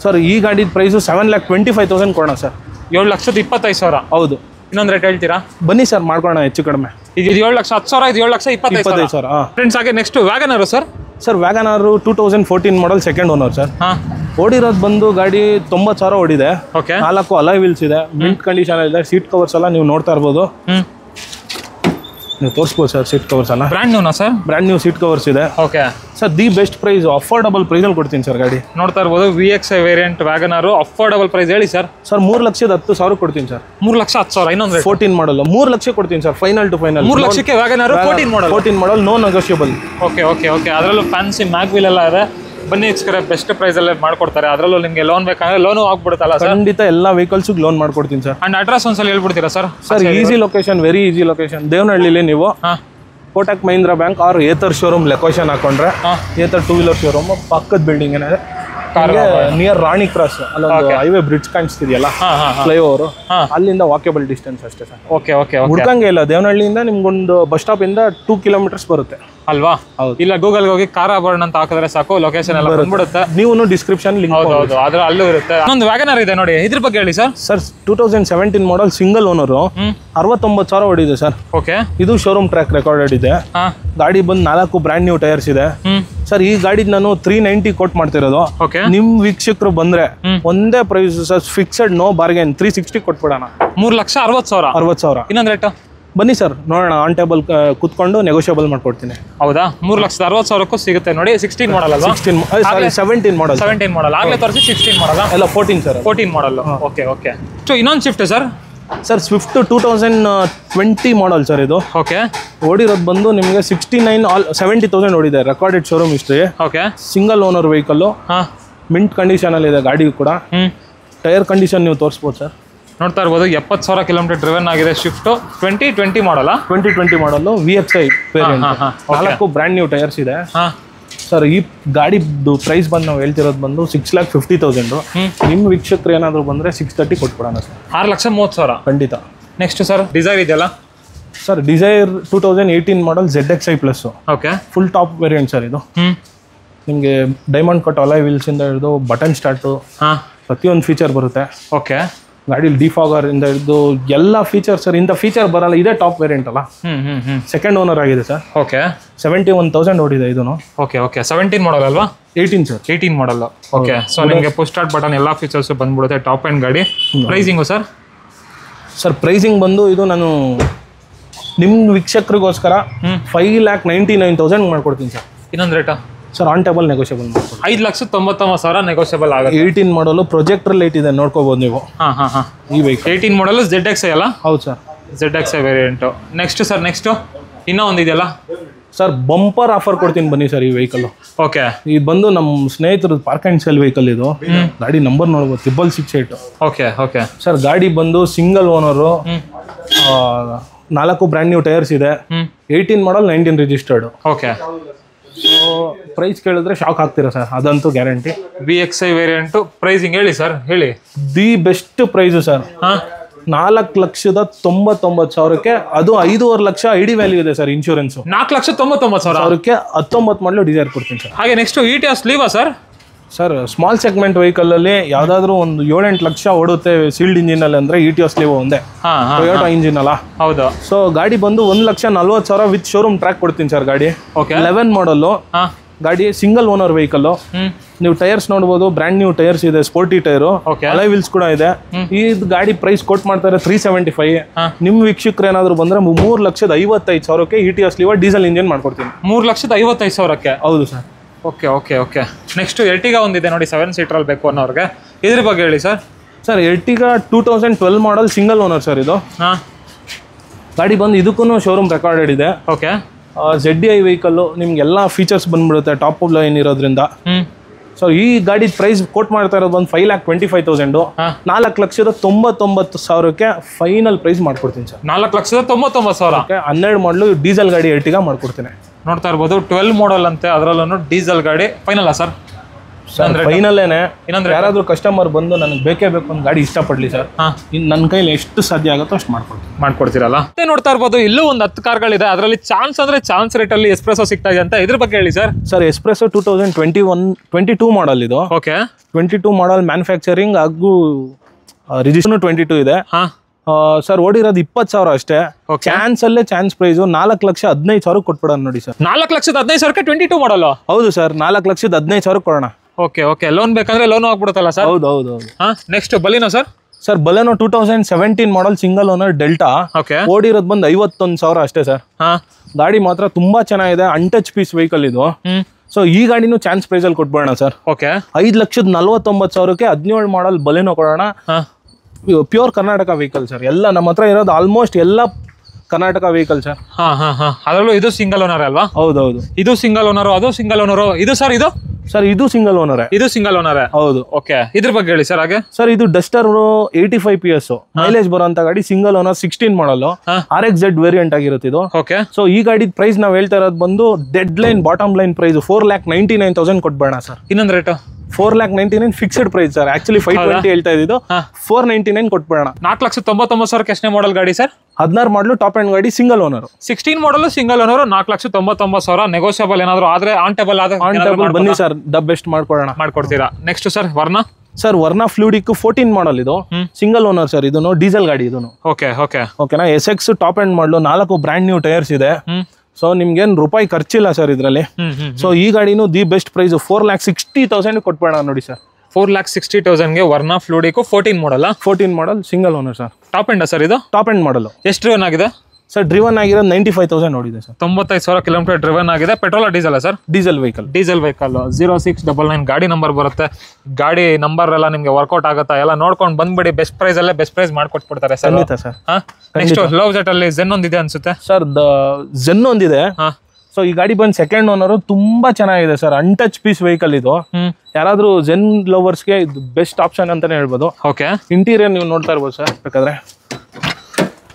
ಸರ್. ಈ ಗಾಡಿ ಪ್ರೈಸು 7,25,000 ಕೊಡೋಣ ಸರ್. 7,25,000? ಹೌದು. ಇನ್ನೊಂದು ರೇಟ್ ಹೇಳ್ತೀರಾ? ಬನ್ನಿ ಸರ್, ಮಾಡ್ಕೊಳ್ಳೋಣ ಹೆಚ್ಚು ಕಡಿಮೆ. ಇದು 7,10,000, ಇದು 7,25,000. ಫ್ರೆಂಡ್ಸ್, ಹಾಗೆ next WagonR sir? Sir WagonR 2014 model, second owner sir. ಓಡಿರೋದು ಬಂದು ಗಾಡಿ 90,000 ಓಡಿದೆ. 4 ಅಲಾಯ್ ವೀಲ್ಸ್ ಇದೆ, ಮಿಂಟ್ ಕಂಡೀಷನ್ ಇದೆ. ಸೀಟ್ ಕವರ್ಸ್ ಎಲ್ಲ ನೀವು ನೋಡ್ತಾ ಇರ್ಬೋದು, ನೀವು ತೋರಿಸ್ಬೋದು ಸರ್. ಸೀಟ್ ಕವರ್ಸ್ ಎಲ್ಲ ಬ್ರ್ಯಾಂಡ್ ನ್ಯೂನಾ sir? Brand new seat covers ಇದೆ. Sir the best price, affordable ಪ್ರೈಸಲ್ಲಿ ಕೊಡ್ತೀನಿ ಸರ್ ಗಾಡಿ. ನೋಡ್ತಾ ಇರ್ಬೋದು, VXI variant WagonR. Affordable price ಹೇಳಿ ಸರ್. ಸರ್ 3,10,000 ಕೊಡ್ತೀನಿ ಸರ್. 3,10,000. ಇನ್ನೊಂದು 14 ಮಾಡಲ್ 3 ಲಕ್ಷ ಕೊಡ್ತೀನಿ ಸರ್. ಫೈನಲ್ ಟು ಫೈನಲ್ 3 ಲಕ್ಷಕ್ಕೆ ವ್ಯಾಗನಾರು. 14 ಮಾಡಲ್ ನೋ ನೆಗೋಷಿಯಬಲ್. ಓಕೆ. ಅದರಲ್ಲೂ ಫ್ಯಾನ್ಸಿ ಮ್ಯಾಗ್ ವೀಲ್ ಎಲ್ಲ ಇದೆ. ಬನ್ನಿ ವೀಕ್ಷಕರೇ, ಬೆಸ್ಟ್ ಪ್ರೈಸ್ ಅಲ್ಲೇ ಮಾಡ್ಕೊಡ್ತಾರೆ. ಅದರಲ್ಲೂ ನಿಮಗೆ ಲೋನ್ ಬೇಕಂದ್ರೆ ಲೋನು ಆಗ್ಬಿಡುತ್ತಲ್ಲ ಸರ್? ಖಂಡಿತ ಎಲ್ಲ ವೆಹಿಕಲ್ಸ್ ಲೋನ್ ಮಾಡ್ಕೊಡ್ತೀನಿ ಸರ್. ಅಂಡ್ ಅಡ್ರೆಸ್ ಒಂದ್ಸಲ ಹೇಳ್ಬಿಡ್ತೀರಾ sir? Sir easy location, very easy location. ದೇವನಹಳ್ಳಿಲಿ ನೀವು Kotak Mahindra bank or Ather showroom location ಹಾಕೊಂಡ್ರೆ, ಏತರ್ 2 ವೀಲರ್ ಶೋರೂಮ್ ಪಕ್ಕದ ಬಿಲ್ಡಿಂಗ್ ಏನಿದೆ, ನಿಯರ್ ರಾಣಿ ಕ್ರಾಸ್ ಅಲ್ಲೊಂದು ಹೈವೇ ಬ್ರಿಡ್ಜ್ ಕಾಣಿಸ್ತಿದೆಯಲ್ಲ, ಫ್ಲೈಓವರ್, ಅಲ್ಲಿಂದ ವಾಕೇಬಲ್ ಡಿಸ್ಟೆನ್ಸ್ ಅಷ್ಟೇ ಸರ್. Okay okay. ಹುಡ್ಕಂಗೆ ಇಲ್ಲ, ದೇವನಹಳ್ಳಿಯಿಂದ ನಿಮ್ಗೊಂದು ಬಸ್ ಸ್ಟಾಪ್ ಇಂದ 2 ಕಿಲೋಮೀಟರ್ಸ್ ಬರುತ್ತೆ ಅಲ್ವಾ? ಇಲ್ಲ ಗೂಗಲ್ ಹೋಗಿ ಕಾರ್ ಆಭರಣ ಅಂತ ಹಾಕಿದ್ರೆ ಸಾಕು, ಲೊಕೇಶನ್ ಎಲ್ಲ ಬಂದ್ಬಿಡುತ್ತೆ. ನೀವು ಡಿಸ್ಕ್ರಿಪ್ಷನ್ ಲಿಂಕ್. ಹೌದು, ಅದ್ರ ಅಲ್ಲೂ ಇರುತ್ತೆ. ಇನ್ನೊಂದು ವ್ಯಾಗನರ್ ಇದೆ ನೋಡಿ, ಇದ್ರ ಬಗ್ಗೆ ಹೇಳಿ sir. Sir 2017 model single owner, 69,000 ಹೊಡಿದೆ ಸರ್. ಓಕೆ. ಇದು ಶೋರೂಮ್ ಟ್ರ್ಯಾಕ್ ರೆಕಾರ್ಡೆಡ್ ಇದೆ. ಗಾಡಿ ಬಂದು 4 ಬ್ರ್ಯಾಂಡ್ ನ್ಯೂ ಟೈರ್ಸ್ ಇದೆ ಸರ್. ಈ ಗಾಡಿ ನಾನು 390 ಕೋಟ್ ಮಾಡ್ತಿರೋದು. ನಿಮ್ ವೀಕ್ಷಕರು ಬಂದ್ರೆ ಒಂದೇ price sir, fixed, no bargain, 360 ಕೊಟ್ಬಿಡೋಣ. 3,60,000. 60,000. ಇನ್ನೊಂದು ರೇಟ್ ಬನ್ನಿ ಸರ್ ನೋಡೋಣ, ಆನ್ ಟೇಬಲ್ ಕುತ್ಕೊಂಡು ನೆಗೋಷಿಯಬಲ್ ಮಾಡ್ಕೊಡ್ತೀನಿ. ಹೌದಾ? 3,60,000ಕ್ಕೂ ಸಿಗುತ್ತೆ ನೋಡಿ. 16 ಮಾಡಲ್ ಅಲ್ವಾ? 17 ಮಾಡಲ್. 17 ಮಾಡಲ್ ಆಗ್ಲೇ ತೋರಿಸಿ. 16 ಮಾಡಲ್ ಎಲ್ಲ 14 ಸರ್. 14 ಮಾಡಲ್. Okay okay. ಇನ್ನೊಂದು Swift sir. Sir Swift 2020 model sir ಇದು. ಓಕೆ. ಓಡಿರೋದು ಬಂದು ನಿಮಗೆ 70,000 ಓಡಿದೆ, recorded showroom history. Okay. Single owner vehicle, mint condition ಅಲ್ಲಿ ಇದೆ ಗಾಡಿ ಕೂಡ. ಟೈರ್ ಕಂಡೀಷನ್ ನೀವು ತೋರಿಸ್ಬೋದು ಸರ್. ನೋಡ್ತಾ ಇರ್ಬೋದು, 70,000 ಕಿಲೋಮೀಟರ್ ಡ್ರಿವನ್ ಆಗಿದೆ. ಶಿಫ್ಟ್ 2020 ಮಾಡಲ್ಲ? 2020 ಮಾಡಲ್, VXI variant, 4 brand new tyres ಇದೆ ಸರ್. ಈ ಗಾಡಿದು ಪ್ರೈಸ್ ಬಂದು ನಾವು ಹೇಳ್ತಿರೋದು ಬಂದು 6,50,000. ನಿಮ್ಮ ವೀಕ್ಷಕರು ಏನಾದ್ರು ಬಂದ್ರೆ 630 ಕೊಟ್ಬಿಡೋಣ ಸರ್. 6,30,000 ಖಂಡಿತ. ನೆಕ್ಸ್ಟ್ ಸರ್ ಡಿಸೈರ್ ಇದೆಯಲ್ಲ ಸರ್, ಡಿಸೈರ್ 2018 ಮಾಡಲ್ ZXi plus. Okay. Full top variant sir ಇದು. ನಿಮಗೆ ಡೈಮಂಡ್ ಕಟ್ ಅಲಾಯ್ ವೀಲ್ಸ್ ಇಂದ ಹಿಡಿದು ಬಟನ್ ಸ್ಟಾರ್ಟು ಪ್ರತಿಯೊಂದು ಫೀಚರ್ ಬರುತ್ತೆ. ಓಕೆ. ಗಾಡಿಲಿ ಡಿಫಾಗರ್ ಇಂದ ಹಿಡಿದು ಎಲ್ಲ ಫೀಚರ್ ಸರ್. ಇಂಥ ಫೀಚರ್ ಬರಲ್ಲ, ಇದೇ ಟಾಪ್ ವೇರಿಯಂಟ್ ಅಲ್ಲ. ಸೆಕೆಂಡ್ ಓನರ್ ಆಗಿದೆ ಸರ್. ಓಕೆ. 71,000 ಓಡಿದೆ ಇದನ್ನು. Okay okay. 17 ಮಾಡಲ್ ಅಲ್ವಾ? 18 ಸರ್. 18 ಮಾಡಲ್. ಓಕೆ. ಸೊ ನಿಮಗೆ ಪುಷ್ ಸ್ಟಾರ್ಟ್ ಬಟನ್ ಎಲ್ಲ ಫೀಚರ್ಸ್ ಬಂದ್ಬಿಡುತ್ತೆ. ಟಾಪ್ ಎಂಡ್ ಗಾಡಿ. Pricing sir? ಸರ್ ಪ್ರೈಸಿಂಗ್ ಬಂದು ಇದು ನಾನು ನಿಮ್ಮ ವೀಕ್ಷಕರಿಗೋಸ್ಕರ 5,99,000 ಮಾಡ್ಕೊಡ್ತೀನಿ ಸರ್. ಇನ್ನೊಂದು ರೇಟಾ ಸರ್? ಆನ್ ಟೇಬಲ್ ನೆಗೋಷಿಯಬಲ್ ಮಾಡ್ಕೊಡ್ತೀನಿ. 5,99,000 ನೆಗೋಷಿಯಬಲ್ ಆಗುತ್ತೆ. 18 ಮಾಡಲು ಪ್ರೊಜೆಕ್ಟರ್ ಲೈಟ್ ಇದೆ, ನೋಡ್ಕೋಬಹುದು ನೀವು. ಈ ವೆಹಿಕಲ್ 18 ಮಾಡಲು ZXi ಅಲ್ಲ? ಹೌದು sir. ZXi variant. Next sir, next ಇನ್ನೂ ಒಂದಿದೆಯಲ್ಲ ಸರ್, ಬಂಪರ್ ಆಫರ್ ಕೊಡ್ತೀನಿ ಬನ್ನಿ ಸರ್. ಈ ವೆಹಿಕಲ್ ಓಕೆ. ಇದು ಬಂದು ನಮ್ಮ ಸ್ನೇಹಿತರು ಪಾರ್ಕ್ ಆ್ಯಂಡ್ ಸೇಲ್ ವೆಹಿಕಲ್. ಇದು ಗಾಡಿ ನಂಬರ್ ನೋಡ್ಬೋದು, 668. Okay okay. ಸರ್ ಗಾಡಿ ಬಂದು single owner, 4 brand new tyres ಇದೆ. 18 model, 19 registered. Okay. So price ಕೇಳಿದ್ರೆ ಶಾಕ್ ಆಗ್ತೀರಾ ಸರ್, ಅದಂತೂ ಗ್ಯಾರಂಟಿ. VXi variant. ಪ್ರೈಸಿಂಗ್ ಹೇಳಿ ಸರ್, ಹೇಳಿ. The best price sir. 4,99,000ಕ್ಕೆ, ಅದು 5.5 ಲಕ್ಷ ID ವ್ಯಾಲ್ಯೂ ಇದೆ ಸರ್. ಇನ್ಶೂರೆನ್ಸ್ 4,99,000ಕ್ಕೆ 19 ಮಾಡಲು ಡಿಸೈರ್ ಕೊಡ್ತೀನಿ ಸರ್. ಹಾಗೆ next ETS Liva sir? Sir small segment vehicle ಅಲ್ಲಿ ಯಾವ್ದಾದ್ರು ಒಂದು 7-8 ಲಕ್ಷ ಓಡುತ್ತೆ ಸೀಲ್ಡ್ ಇಂಜಿನ್ ಅಲ್ಲಿ ಅಂದ್ರೆ ETS ಲೀವ್ ಒಂದೇ, ಟೊಯೋಟಾ ಇಂಜಿನ್ ಅಲ್ಲ. ಹೌದು. ಸೊ ಗಾಡಿ ಬಂದು 1,40,000 ವಿತ್ ಶೋರೂಮ್ ಟ್ರ್ಯಾಕ್ ಕೊಡ್ತೀನಿ ಸರ್. ಗಾಡಿ 11 ಮಾಡಲ್ ಗಾಡಿ, ಸಿಂಗಲ್ ಓನರ್ ವೆಹಿಕಲ್. ನೀವು ಟೈರ್ಸ್ ನೋಡಬಹುದು, ಬ್ರ್ಯಾಂಡ್ ನ್ಯೂ ಟೈರ್ಸ್ ಇದೆ, ಸ್ಪೋರ್ಟಿ ಟೈರು, ಅಲಾಯ್ ವೀಲ್ಸ್ ಕೂಡ ಇದೆ. ಈ ಗಾಡಿ ಪ್ರೈಸ್ ಕೊಟ್ ಮಾಡ್ತಾರೆ 375. ನಿಮ್ ವೀಕ್ಷಕರು ಏನಾದ್ರು ಬಂದ್ರೆ 3,55,000ಕ್ಕೆ ETS ಲೀವ್ ಡೀಸೆಲ್ ಇಂಜಿನ್ ಮಾಡ್ಕೊಡ್ತೀನಿ. 3,55,000ಕ್ಕೆ? ಹೌದು sir. Okay okay okay. Next Ertiga ಒಂದಿದೆ ನೋಡಿ, 7 ಸೀಟರ್ ಬೇಕು ಅನ್ನೋರಿಗೆ, ಇದ್ರ ಬಗ್ಗೆ ಹೇಳಿ ಸರ್. ಸರ್ ಎರ್ಟಿಗಾ 2012 ಮಾಡಲ್ ಸಿಂಗಲ್ ಓನರ್ ಸರ್ ಇದು. ಗಾಡಿ ಬಂದು ಇದಕ್ಕೂ ಶೋರೂಮ್ ರೆಕಾರ್ಡೆಡ್ ಇದೆ. ಓಕೆ. ZDI ವೆಹಿಕಲ್, ನಿಮ್ಗೆಲ್ಲ ಫೀಚರ್ಸ್ ಬಂದ್ಬಿಡುತ್ತೆ, ಟಾಪ್ ಆಫ್ ಲೈನ್ ಇರೋದ್ರಿಂದ. ಸೊ ಈ ಗಾಡಿ ಪ್ರೈಸ್ ಕೋಟ್ ಮಾಡ್ತಾ ಇರೋದು ಒಂದು 5,25,000. 4,99,000ಕ್ಕೆ ಫೈನಲ್ ಪ್ರೈಸ್ ಮಾಡ್ಕೊಡ್ತೀನಿ ಸರ್. 4,99,000. 12 ಮಾಡಲು ಡೀಸೆಲ್ ಗಾಡಿ ಎರ್ಟಿಗಾ ಮಾಡ್ಕೊಡ್ತೀನಿ. ನೋಡ್ತಾ ಇರ್ಬೋದು, 12 ಮಾಡಲ್ ಅಂತೆ, ಅದರಲ್ಲೂ ಡೀಸೆಲ್ ಗಾಡಿ. Final sir? ಫೈನಲ್ಲೇನೆ. ಯಾರಾದ್ರೂ ಕಸ್ಟಮರ್ ಬಂದು ನನಗೆ ಬೇಕೇ ಬೇಕು ಒಂದು ಗಾಡಿ ಇಷ್ಟಪಡ್ಲಿ ಸರ್, ನನ್ನ ಕೈಲಿ ಎಷ್ಟು ಸಾಧ್ಯ ಆಗುತ್ತೋ ಅಷ್ಟು ಮಾಡ್ಕೊಡ್ತೀರಲ್ಲ. ಮತ್ತೆ ನೋಡ್ತಾ ಇರ್ಬೋದು, ಇಲ್ಲೂ ಒಂದು 10 ಕಾರ್ಗಳಿದೆ. ಅದರಲ್ಲಿ ಚಾನ್ಸ್ ಅಂದ್ರೆ ಚಾನ್ಸ್ ರೇಟ್ ಅಲ್ಲಿ ಎಸ್ಪ್ರೆಸೋ ಸಿಗ್ತಾ ಇದೆ ಅಂತ, ಇದ್ರ ಬಗ್ಗೆ ಹೇಳಿ ಸರ್. ಸರ್ ಎಸ್ಪ್ರೆಸೋ 2022 ಮಾಡಲ್ ಇದು. ಓಕೆ. 22 ಮಾಡಲ್ ಮ್ಯಾನುಫ್ಯಾಕ್ಚರಿಂಗ್ ಹಾಗೂ ರಿಜಿಸ್ಟ್ರೇಷನ್ 22 ಇದೆ. ಸರ್ ಓಡಿರೋದು 20,000 ಅಷ್ಟೇ. ಚಾನ್ಸ್ ಅಲ್ಲೇ ಚಾನ್ಸ್ ಪ್ರೈಸ್ 4,15,000 ಕೊಟ್ಬಿಡೋಣ ನೋಡಿ ಸರ್. 4,15,000ಕ್ಕೆ 22 ಮಾಡಲ್ಲ? ಹೌದು ಸರ್, 4,15,000 ಕೊಡೋಣ. Okay okay. ಲೋನ್ ಬೇಕಂದ್ರೆ ಲೋನ್ ಆಗ್ಬಿಡುತ್ತಲ್ಲ ಸರ್? ಹೌದು ಹೌದು ಹೌದು. Next Baleno sir? Sir Baleno 2017 model single owner Delta. ಓಡಿರೋದು ಬಂದು 51,000 ಅಷ್ಟೇ ಸರ್. ಗಾಡಿ ಮಾತ್ರ ತುಂಬಾ ಚೆನ್ನಾಗಿದೆ, ಅನ್ಟಚ್ ಪೀಸ್ ವೆಹಿಕಲ್ ಇದು. ಸೊ ಈ ಗಾಡಿನೂ ಚಾನ್ಸ್ ಪ್ರೈಸ್ ಅಲ್ಲಿ ಕೊಟ್ಬಿಡೋಣ ಸರ್. ಓಕೆ. 5,49,000ಕ್ಕೆ 17 ಮಾಡಲ್ ಬಲೆನೋ ಕೊಡೋಣ. Pure Karnataka vehicle sir. ಎಲ್ಲ ನಮ್ಮ ಹತ್ರ ಇರೋದು ಆಲ್ಮೋಸ್ಟ್ ಎಲ್ಲ ಕರ್ನಾಟಕ ವೆಹಿಕಲ್ ಸರ್. ಅದರಲ್ಲೂ ಇದು ಸಿಂಗಲ್ ಓನರ್ ಅಲ್ವಾ? ಹೌದೌದು. ಇದು ಸಿಂಗಲ್ ಓನರ್, ಅದು ಸಿಂಗಲ್ ಓನರ್. ಇದು ಸರ್, ಇದು ಸರ್ ಇದು ಸಿಂಗಲ್ ಓನರ್. ಇದು ಸಿಂಗಲ್ ಓನರ್. ಹೌದು. ಓಕೆ, ಇದ್ರ ಬಗ್ಗೆ ಹೇಳಿ ಸರ್. ಹಾಗೆ ಸರ್ ಇದು ಡಸ್ಟರ್ 85 PS ಮೈಲೇಜ್ ಬರುವಂತ ಗಾಡಿ, ಸಿಂಗಲ್ ಓನರ್, 16 ಮಾಡಲ್, RXZ ವೇರಿಯಂಟ್ ಆಗಿರುತ್ತೆ ಇದು. ಓಕೆ, ಸೊ ಈ ಗಾಡಿ ಪ್ರೈಸ್ ನಾವ್ ಹೇಳ್ತಾ ಇರೋದು ಬಂದು deadline bottom line price 4,99,000 ಕೊಟ್ಬೇಡ ಸರ್. ಇನ್ನೊಂದು rate 4,99,000 fixed price sir. Actually 520 ಹೇಳ್ತಾ ಇದ್ದು, 499 ಕೊಟ್ಬೇಡ. 4,99,000 ಎಷ್ಟನೇ ಮಾಡಲ್ ಗಾಡಿ ಸರ್? 16 ಮಾಡಲು ಟಾಪ್ ಅಂಡ್ ಗಾಡಿ, single owner. 16 model single owner, 4,99,000. Negotiable ಏನಾದ್ರು ಆದ್ರೆ ಆನ್ ಟೇಬಲ್ ಬನ್ನಿ ಸರ್, ದ ಬೆಸ್ಟ್ ಮಾಡ್ಕೊಡ್ತೀರಾ. Next sir Verna. Sir Verna fluidic 14 model ಇದು, ಸಿಂಗಲ್ ಓನರ್ ಸರ್. ಇದನ್ನು ಡೀಸೆಲ್ ಗಾಡಿ ಇದನ್ನು. ಓಕೆ ಓಕೆ ಓಕೆನಾ. SX top end model, 4 brand new tyres ಇದೆ. ಸೊ ನಿಮ್ಗೇನ್ ರೂಪಾಯಿ ಖರ್ಚಿಲ್ಲ ಸರ್ ಇದ್ರಲ್ಲಿ. ಸೊ ಈ ಗಾಡಿನೂ ದಿ ಬೆಸ್ಟ್ ಪ್ರೈಸ್ 4,60,000 ಕೊಟ್ಬೇಡ ನೋಡಿ ಸರ್. 4,60,000 ವರ್ಣ ಫ್ಲೂಡಿಕ್ 14 ಮಾಡಲ್. 14 ಮಾಡಲ್ single owner sir. Top end sir ಇದು? ಟಾಪ್ ಅಂಡ್ ಮಾಡಲ್. ಎಷ್ಟು ರನ್ ಆಗಿದೆ ಸರ್? ಡ್ರಿವನ್ ಆಗಿರೋದು 95,000 ನೋಡಿದೆ ಸರ್. 95,000 ಕಿಲೋಮೀಟರ್ ಡ್ರಿವನ್ ಆಗಿದೆ. Petrol diesel sir? Diesel vehicle. 0699 ಗಾಡಿ ನಂಬರ್ ಬರುತ್ತೆ. ಗಾಡಿ ನಂಬರ್ ಎಲ್ಲ ನಿಮ್ಗೆ ವರ್ಕೌಟ್ ಆಗುತ್ತಾ ಎಲ್ಲ ನೋಡ್ಕೊಂಡು ಬಂದ್ಬಿಡಿ. ಬೆಸ್ಟ್ ಪ್ರೈಸ್ ಅಲ್ಲೇ ಬೆಸ್ಟ್ ಪ್ರೈಸ್ ಮಾಡ್ಕೊಟ್ಬಿಡ್ತಾರೆ ಸರ್. ಸರ್ ನೆಕ್ಸ್ಟ್ ಲವ್ ಜೆಟ್ ಅಲ್ಲಿ ಜೆನ್ ಒಂದಿದೆ ಅನ್ಸುತ್ತೆ ಸರ್. ಜೆನ್ ಒಂದಿದೆ. ಸೊ ಈ ಗಾಡಿ ಬಂದು ಸೆಕೆಂಡ್ ಓನರ್, ತುಂಬಾ ಚೆನ್ನಾಗಿದೆ ಸರ್. ಅನ್ಟಚ್ ಪೀಸ್ ವೆಹಿಕಲ್ ಇದು. ಯಾರಾದ್ರೂ ಜೆನ್ ಲವರ್ಸ್ಗೆ ಇದು ಬೆಸ್ಟ್ ಆಪ್ಷನ್ ಅಂತಾನೆ ಹೇಳ್ಬೋದು. ಓಕೆ, ಇಂಟೀರಿಯರ್ ನೀವು ನೋಡ್ತಾ ಇರ್ಬೋದು ಸರ್. ಬೇಕಾದ್ರೆ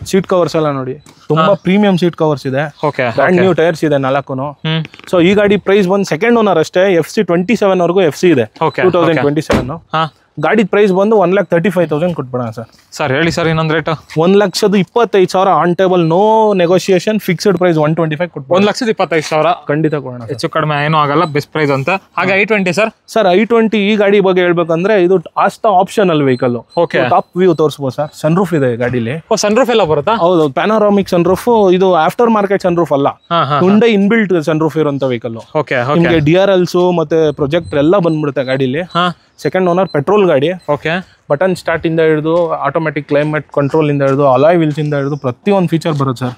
ಸೀಟ್ ಕವರ್ಸ್ ಎಲ್ಲ ನೋಡಿ, ತುಂಬಾ ಪ್ರೀಮಿಯಂ ಸೀಟ್ ಕವರ್ಸ್ ಇದೆ. ಓಕೆ, ಬ್ರ್ಯಾಂಡ್ ನ್ಯೂ ಟೈರ್ಸ್ ಇದೆ 4. ಸೊ ಈ ಗಾಡಿ ಪ್ರೈಸ್ ಬಂದು ಸೆಕೆಂಡ್ ಓನರ್ ಅಷ್ಟೇ. FC 27 ವರೆಗೂ FC ಇದೆ. 2027. ಗಾಡಿ ಪ್ರೈಸ್ ಬಂದು 1,35,000 ಕೊಟ್ಬಿಡೋಣ ಸರ್. ಸರ್ ಹೇಳಿ ಸರ್ ಇನ್ನೊಂದು rate. 1,25,000 on table, no negotiation. Fixed price 125 ಕೊಟ್ಬಿಡೋಣ. 1,25,000 ಖಂಡಿತ ಕೊಡೋಣ. ಹೆಚ್ಚು ಕಡಿಮೆ ಏನೂ ಆಗಲ್ಲ, ಬೆಸ್ಟ್ ಪ್ರೈಸ್ ಅಂತ. ಹಾಗೆ i20 ಸರ್. ಸರ್ i20 ಈ ಗಾಡಿ ಬಗ್ಗೆ ಹೇಳ್ಬೇಕಂದ್ರೆ ಇದು Asta optional vehicle. Okay, top view ತೋರಿಸಬಹುದು ಸರ್. ಸನ್ರೂಫ್ ಇದೆ ಗಾಡಿಲಿ. ಸನ್ರೂಫ್ ಎಲ್ಲ ಬರುತ್ತಾ? ಹೌದು, ಪ್ಯಾನೋರಾಮಿಕ್ ಸನ್ರೂಫ್. ಇದು ಆಫ್ಟರ್ ಮಾರ್ಕೆಟ್ ಸನ್ರೂಫ್ ಅಲ್ಲ, ಹುಂಡೈ ಇನ್ಬಿಲ್ಟ್ ಸನ್ರೂಫ್ ಇರುವಂತ ವೆಹಿಕಲ್. ಓಕೆ, ನಿಮಗೆ DRLs ಮತ್ತೆ ಪ್ರೊಜೆಕ್ಟರ್ ಎಲ್ಲ ಬಂದ್ಬಿಡುತ್ತೆ ಗಾಡಿಲಿ. ಸೆಕೆಂಡ್ ಓನರ್, ಪೆಟ್ರೋಲ್ ಗಾಡಿ. ಓಕೆ, ಬಟನ್ ಸ್ಟಾರ್ಟ್ ಇಂದ ಹಿಡಿದು ಆಟೋಮೆಟಿಕ್ ಕ್ಲೈಮೇಟ್ ಕಂಟ್ರೋಲ್ ಇಂದ ಹಿಡಿದು ಅಲಾಯ್ ವೀಲ್ಸ್ ಇಂದ ಹಿಡಿದು ಪ್ರತಿಯೊಂದು ಫೀಚರ್ ಬರುತ್ತೆ ಸರ್.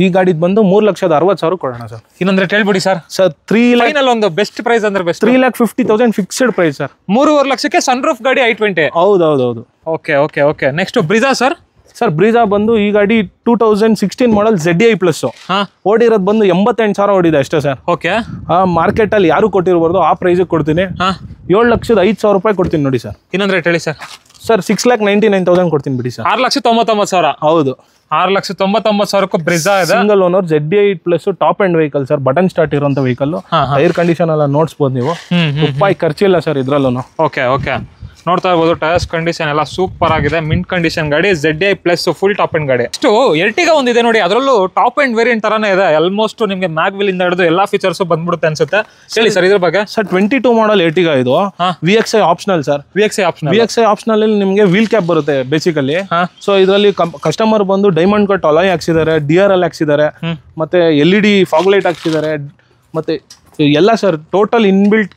ಈ ಗಾಡಿದ್ ಬಂದು 3,60,000 ಕೊಡೋಣ ಸರ್. ಇನ್ನೊಂದು ರೇಟ್ ಹೇಳ್ಬಿಡಿ ಸರ್. ಸರ್ 3,00,000 ಒಂದು ಬೆಸ್ಟ್ ಪ್ರೈಸ್ ಅಂದ್ರೆ ಬೆಸ್ಟ್ 3,50,000 ಫಿಕ್ಸ್ಡ್ ಪ್ರೈಸ್ ಸರ್. 3.5 ಲಕ್ಷಕ್ಕೆ ಸನ್ರೂಫ್ ಗಾಡಿ i20. ಹೌದೌದೌದು. Okay okay okay next Brezza sir. Sir Brezza ಬಂದು ಈ ಗಾಡಿ 2016 ಮಾಡಲ್ ZDI ಪ್ಲಸ್. ಓಡಿರೋದು ಬಂದು 88,000 ಓಡಿದೆ ಅಷ್ಟೇ ಸರ್. ಓಕೆ, ಮಾರ್ಕೆಟ್ ಅಲ್ಲಿ ಯಾರು ಕೊಟ್ಟಿರಬಾರ್ದು ಆ ಪ್ರೈಸ್ ಕೊಡ್ತೀನಿ. 7,05,000 ರೂಪಾಯಿ ಕೊಡ್ತೀನಿ ನೋಡಿ ಸರ್. ಇನ್ನೊಂದು ರೇಟ್ ಹೇಳಿ ಸರ್. ಸರ್ 6,99,000 ಕೊಡ್ತೀನಿ ಬಿಡಿ ಸರ್. 6,99,000. ಹೌದು, 6,99,000 ಬ್ರಿಜಾ ಇದೆ. Single owner ZDI plus top and vehicle sir. Button start ಇರುವಂತ ವೆಹಿಕಲ್. ಟೈರ್ ಕಂಡೀಷನ್ ಎಲ್ಲ ನೋಡ್ಸ್ಬೋದು ನೀವು. ರೂಪಾಯಿ ಖರ್ಚಿಲ್ಲ ಸರ್ ಇದ್ರಲ್ಲೂ. ಓಕೆ ಓಕೆ ನೋಡ್ತಾ ಇರ್ಬೋದು. ಟೈರ್ಸ್ ಕಂಡೀಷನ್ ಎಲ್ಲ ಸೂಪರ್ ಆಗಿದೆ. ಮಿಂಟ್ ಕಂಡೀಷನ್ ಗಾಡಿ, ZDI plus full top end ಗಾಡಿ. ಇಷ್ಟು ಎರ್ಟಿಗಾ ಒಂದಿದೆ ನೋಡಿ, ಅದರಲ್ಲೂ ಟಾಪ್ ಅಂಡ್ ವೇರಿಯಂಟ್ ತರಾನೇ ಇದೆ. ಆಲ್ಮೋಸ್ಟ್ ನಿಮಗೆ ಮ್ಯಾಗ್ವಿಲ್ ಇಂದ ಹಿಡಿದು ಎಲ್ಲಾ ಫೀಚರ್ಸ್ ಬಂದ್ಬಿಡುತ್ತೆ ಅನ್ಸುತ್ತೆ. ಹೇಳಿ ಸರ್ ಇದ್ರ ಬಗ್ಗೆ. ಸರ್ 22 ಮಾಡಲ್ ಎರ್ಟಿಗಾ ಇದು. VXI optional sir. VXI optional ಅಲ್ಲಿ ನಿಮಗೆ ವೀಲ್ ಕ್ಯಾಪ್ ಬರುತ್ತೆ ಬೇಸಿಕಲಿ. ಸೊ ಇದರಲ್ಲಿ ಕಸ್ಟಮರ್ ಬಂದು ಡೈಮಂಡ್ ಕಟ್ ಅಲಾಯ್ ಹಾಕ್ಸಿದ್ದಾರೆ, DRL ಹಾಕ್ಸಿದ್ದಾರೆ, ಮತ್ತೆ LED ಫಾಗ್ ಲೈಟ್ ಹಾಕ್ಸಿದ್ದಾರೆ, ಮತ್ತೆ ಎಲ್ಲ ಸರ್ ಟೋಟಲ್ ಇನ್ಬಿಲ್ಟ್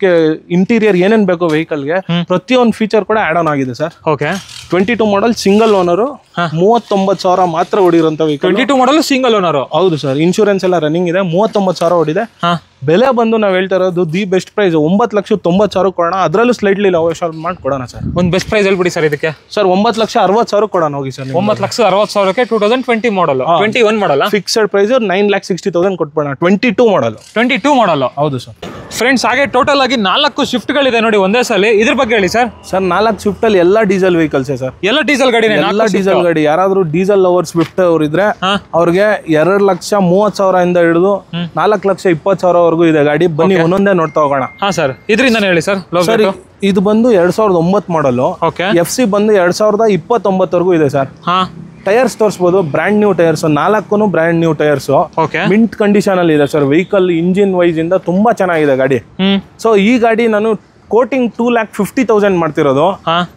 ಇಂಟೀರಿಯರ್ ಏನೇನ್ ಬೇಕು ವೆಹಿಕಲ್ಗೆ ಪ್ರತಿಯೊಂದು ಫೀಚರ್ ಕೂಡ ಆಡ್ ಆನ್ ಆಗಿದೆ ಸರ್. ಓಕೆ, 22 ಮಾಡಲ್ ಸಿಂಗಲ್ ಓನರ್, 39,000 ಮಾತ್ರ ಓಡಿರೋಂತ ವೆಹಿಕಲ್. 22 ಮಾಡಲ್ ಸಿಂಗಲ್ ಓನರ್. ಹೌದು ಸರ್, ಇನ್ಶೂರೆನ್ಸ್ ಎಲ್ಲ ರನ್ನಿಂಗ್ ಇದೆ. 39,000 ಓಡಿದೆ. ಬೆಲೆ ಬಂದು ನಾವ್ ಹೇಳ್ತಾ ಇರೋದು ದಿ ಬೆಸ್ಟ್ ಪ್ರೈಸ್ 9,90,000 ಕೊಡೋಣ. ಅದರಲ್ಲೂ ಸ್ಲೈಟ್ಲಿ ಲವ್ ಮಾಡಿ ಕೊಡೋಣ ಸರ್. ಒಂದು ಬೆಸ್ಟ್ ಪ್ರೈಸ್ ಹೇಳ್ಬಿಡಿ ಸರ್ ಇದಕ್ಕೆ. ಸರ್ 9,60,000 ಕೊಡೋಣ ಹೋಗಿ ಸರ್. 9,60,000ಕ್ಕೆ 2020 ಮಾಡಲ್, 21 ಮಾಡಲ್. ಫಿಕ್ಸ್ಡ್ ಪ್ರೈಸ್ 9,60,000 ಕೊಟ್ಬಿಡೋಣ. 22 ಮಾಡಲ್. 22 ಮಾಡಲ್. ಹೌದು ಸರ್. ಫ್ರೆಂಡ್ಸ್ ಹಾಗೆ ಟೋಟಲ್ ಆಗಿ 4 ಶಿಫ್ಟ್ ಗಳಿದೆ ನೋಡಿ ಒಂದೇ ಸಲ. ಇದ್ರ ಬಗ್ಗೆ ಹೇಳಿ ಸರ್. ಸರ್ 4 ಶಿಫ್ಟ್ ಅಲ್ಲಿ ಎಲ್ಲ ಡೀಸೆಲ್ ವೆಹಿಕಲ್ಸ್ ಸರ್. ಎಲ್ಲ ಡೀಸೆಲ್ ಗಾಡಿ. ಎಲ್ಲ ಡೀಸೆಲ್ ಗಾಡಿ. ಯಾರಾದ್ರೂ ಡೀಸೆಲ್ ಲವರ್ ಸ್ವಿಫ್ಟ್ ಅವ್ರು ಇದ್ರೆ ಅವ್ರಿಗೆ 2,30,000 ಇಂದ ಹಿಡಿದು 4,20,000 ವರೆಗೂ ಇದೆ ಗಾಡಿ. ಬನ್ನಿ ಒಂದೊಂದೇ ನೋಡ್ತಾ ಹೋಗೋಣ. ಹಾ ಸರ್, ಇದರಿಂದ ಹೇಳಿ ಸರ್. ಸರ್ ಇದು ಬಂದು 2009 ಮಾಡಲ್. FC ಬಂದು 2029 ವರೆಗೂ ಇದೆ ಸರ್. ಟೈರ್ಸ್ ತೋರಿಸಬಹುದು. Brand new tyres, 4 brand new tyres. Mint condition ಅಲ್ಲಿ ಇದೆ ಸರ್. ವೆಹಿಕಲ್ ಇಂಜಿನ್ ವೈಸ್ ಇಂದ ತುಂಬಾ ಚೆನ್ನಾಗಿದೆ ಗಾಡಿ. ಸೊ ಈ ಗಾಡಿ ನಾನು ಕೋಟಿಂಗ್ 2,50,000 ಮಾಡ್ತಿರೋದು.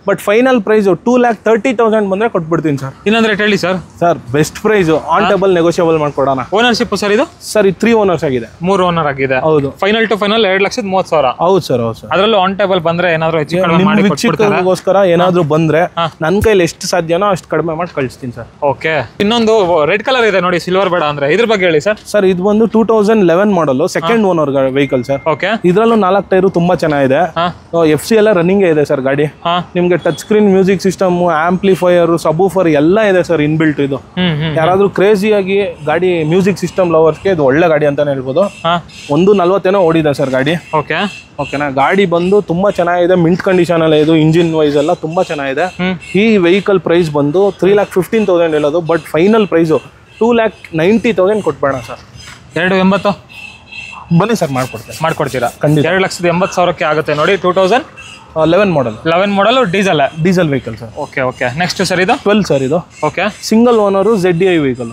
ಬಟ್ ಫೈನಲ್ ಪ್ರೈಸ್ 2,30,000 ಬಂದ್ರೆ ಕೊಟ್ಬಿಡ್ತೀನಿ ಸರ್. ಇನ್ನೊಂದು ರೇಟ್ ಹೇಳಿ sir. Sir best price on table negotiable ಮಾಡ್ಕೊಡೋಣ. ಓನರ್ಶಿಪ್ ಸರ್ ಇದು? ಸರ್ 3 ಓನರ್ಸ್ ಆಗಿದೆ. 3 ಓನರ್ ಆಗಿದೆ. ಹೌದು. Final to final 2,30,000. ಹೌದು ಸರ್. ಹೌದು ಸರ್. ಅದರಲ್ಲೂ ಆನ್ ಟೇಬಲ್ ಬಂದ್ರೆ ಏನಾದ್ರು ಹೆಚ್ಚು ಕಡಿಮೆ ಮಾಡಿ ವೀಕ್ಷಕರಿಗೋಸ್ಕರ ಏನಾದ್ರು ಬಂದ್ರೆ ನನ್ನ ಕೈಲಿ ಎಷ್ಟು ಸಾಧ್ಯನೋ ಅಷ್ಟು ಕಡಿಮೆ ಮಾಡಿ ಕಳಿಸ್ತೀನಿ ಸರ್. ಓಕೆ. ಇನ್ನೊಂದು ರೆಡ್ ಕಲರ್ ಇದೆ ನೋಡಿ, ಸಿಲ್ವರ್ ಬೇಡ ಅಂದ್ರೆ, ಇದ್ರ ಬಗ್ಗೆ ಹೇಳಿ ಸರ್. ಸರ್ ಇದು ಬಂದು 2011 model, second owner vehicle sir. Okay. ಇದ್ರಲ್ಲೂ 4 ಟೈರು ತುಂಬಾ ಚೆನ್ನಾಗಿದೆ. FC ಎಲ್ಲ ರನ್ನಿಂಗ್ ಇದೆ ಸರ್ ಗಾಡಿ. ನಿಮ್ಗೆ touch screen music system, amplifier, subwoofer ಎಲ್ಲ ಇದೆ ಸರ್ ಇನ್ಬಿಲ್ಟ್. ಇದು ಯಾರಾದ್ರೂ ಕ್ರೇಜಿಯಾಗಿ ಗಾಡಿ ಮ್ಯೂಸಿಕ್ ಸಿಸ್ಟಮ್ ಲವರ್ಸ್ಗೆ ಇದು ಒಳ್ಳೆ ಗಾಡಿ ಅಂತಾನೆ ಹೇಳ್ಬೋದು. 140 ಓಡಿದೆ ಸರ್ ಗಾಡಿ. ಓಕೆನಾ. ಗಾಡಿ ಬಂದು ತುಂಬಾ ಚೆನ್ನಾಗಿದೆ, ಮಿಂಟ್ ಕಂಡೀಷನ್ ಅಲ್ಲ ಇದು, ಇಂಜಿನ್ ವೈಸ್ ಎಲ್ಲ ತುಂಬಾ ಚೆನ್ನಾಗಿದೆ. ಈ ವೆಹಿಕಲ್ ಪ್ರೈಸ್ ಬಂದು 3,15,000 ಹೇಳೋದು, ಬಟ್ ಫೈನಲ್ ಪ್ರೈಸು 2,90,000 ಕೊಟ್ಬೇಡ ಸರ್. 2,80 ಬನ್ನಿ ಸರ್, ಮಾಡ್ಕೊಡ್ತೀರಾ? ಖಂಡಿತ. 2,80,000 ಆಗುತ್ತೆ ನೋಡಿ. 2011 ಮಾಡಲ್ diesel vehicle sir. Okay. Next sir ಇದು 12 ಸರ್. ಇದು okay, single owner ZDI vehicle.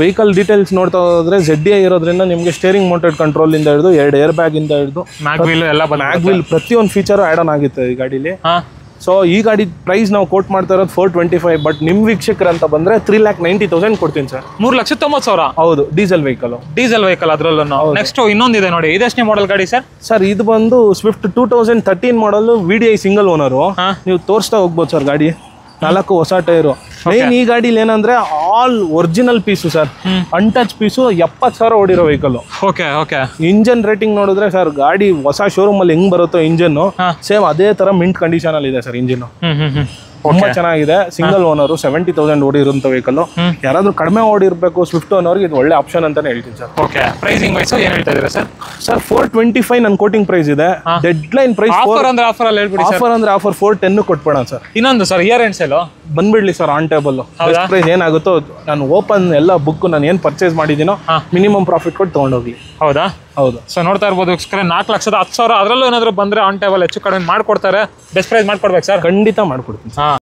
Vehicle details ನೋಡ್ತಾ ಹೋದ್ರೆ ZDI ಇರೋದ್ರಿಂದ ನಿಮಗೆ ಸ್ಟೇರಿಂಗ್ ಮೌಂಟೆಡ್ ಕಂಟ್ರೋಲ್ ಇಂದ ಹಿಡಿದು 2 ಏರ್ ಬ್ಯಾಗ್ ಇಂದ ಹಿಡಿದು ಮ್ಯಾಗ್ವಿಲ್ ಪ್ರತಿಯೊಂದು ಫೀಚರ್ ಆಡ್ ಆನ್ ಆಗುತ್ತೆ ಈ ಗಾಡಿಲಿ. ಸೊ ಈ ಗಾಡಿ ಪ್ರೈಸ್ ನಾವು ಕೋಟ್ ಮಾಡ್ತಾ ಇರೋದು 425, ಬಟ್ ನಿಮ್ ವೀಕ್ಷಕರ ಅಂತ ಬಂದ್ರೆ 3,90,000 ಕೊಡ್ತೀನಿ ಸರ್. 3,90,000. ಹೌದು, ಡೀಸೆಲ್ ವೆಹಿಕಲ್ ಅದ್ರಲ್ಲೂ. ನೆಕ್ಸ್ಟ್ ಇನ್ನೊಂದಿದೆ ನೋಡಿ, ಇದೆಷ್ಟನೇ ಮಾಡೆಲ್ ಗಾಡಿ ಸರ್? ಸರ್ ಇದು ಬಂದು ಸ್ವಿಫ್ಟ್ 2013 ಮಾಡಲ್, VDI ಸಿಂಗಲ್ ಓನರು. ನೀವು ತೋರಿಸ್ತಾ ಹೋಗ್ಬೋದು ಸರ್ ಗಾಡಿ. 4 ಹೊಸ ಟೈರು. ಮೇನ್ ಈ ಗಾಡಿಲಿ ಏನಂದ್ರೆ all original piece sir, untouch piece. 70,000 ಓಡಿರೋ ವೆಹಿಕಲ್. ಓಕೆ. ಇಂಜನ್ ರೇಟಿಂಗ್ ನೋಡಿದ್ರೆ ಸರ್ ಗಾಡಿ ಹೊಸ ಶೋರೂಮ್ ಅಲ್ಲಿ ಹೆಂಗ್ ಬರುತ್ತೋ ಇಂಜನ್ ಸೇಮ್ ಅದೇ ತರ ಮಿಂಟ್ ಕಂಡೀಷನ್ ಅಲ್ಲಿ ಇದೆ ಸರ್ ಇಂಜಿನ್. ತುಂಬಾ ಚೆನ್ನಾಗಿದೆ. ಸಿಂಗಲ್ ಓನರು, 70,000 ಓಡಿರುವಂತ ವೆಹಿಕಲ್. ಯಾರಾದ್ರೂ ಕಡಿಮೆ ಓಡಿರ್ಬೇಕು ಸ್ವಿಫ್ಟ್ ಓನರ್ಗೆ ಇದು ಒಳ್ಳೆ ಆಪ್ಷನ್ ಅಂತಾನೆ ಹೇಳ್ತೀನಿ ಸರ್. ಪ್ರೈಸಿಂಗ್ ವೈಸ್ ಏನ್ ಹೇಳ್ತಾ ಇದ್ದೀರಾ ಸರ್? ಸರ್ 425 ನನ್ನ ಕೋಟಿಂಗ್ ಪ್ರೈಸ್ ಇದೆ. ಡೆಡ್ ಲೈನ್ ಪ್ರೈಸ್ ಆಫರ್ ಅಂದ್ರೆ ಆಫರ್ 410 ಕೊಟ್ಬೇಡ ಸರ್. ಇನ್ನೊಂದು ಸರ್, ಇಯರ್ ಎಂಡ್ ಸೇಲ್ ಬಂದ್ಬಿಡ್ಲಿ ಸರ್ ಆನ್ ಟೇಬಲ್. ಪ್ರೈಸ್ ಏನಾಗುತ್ತೋ ನಾನು ಓಪನ್ ಎಲ್ಲ ಬುಕ್ ನಾನು ಏನ್ ಪರ್ಚೇಸ್ ಮಾಡಿದ್ದೀನೋ ಮಿನಿಮಮ್ ಪ್ರಾಫಿಟ್ ಕೊಟ್ಟು ತಗೊಂಡೋಗ್ಲಿ. ಹೌದು. ಸೊ ನೋಡ್ತಾ ಇರ್ಬೋದು 4,10,000 ಅದರಲ್ಲೂ ಏನಾದ್ರು ಬಂದ್ರೆ ಆನ್ ಟೇಬಲ್ ಹೆಚ್ಚು ಕಡಿಮೆ ಮಾಡ್ಕೊಡ್ತಾರೆ. ಬೆಸ್ಟ್ ಪ್ರೈಸ್ ಮಾಡ್ಕೊಡ್ಬೇಕು ಸರ್? ಖಂಡಿತ ಮಾಡ್ಕೊಡ್ತೀನಿ.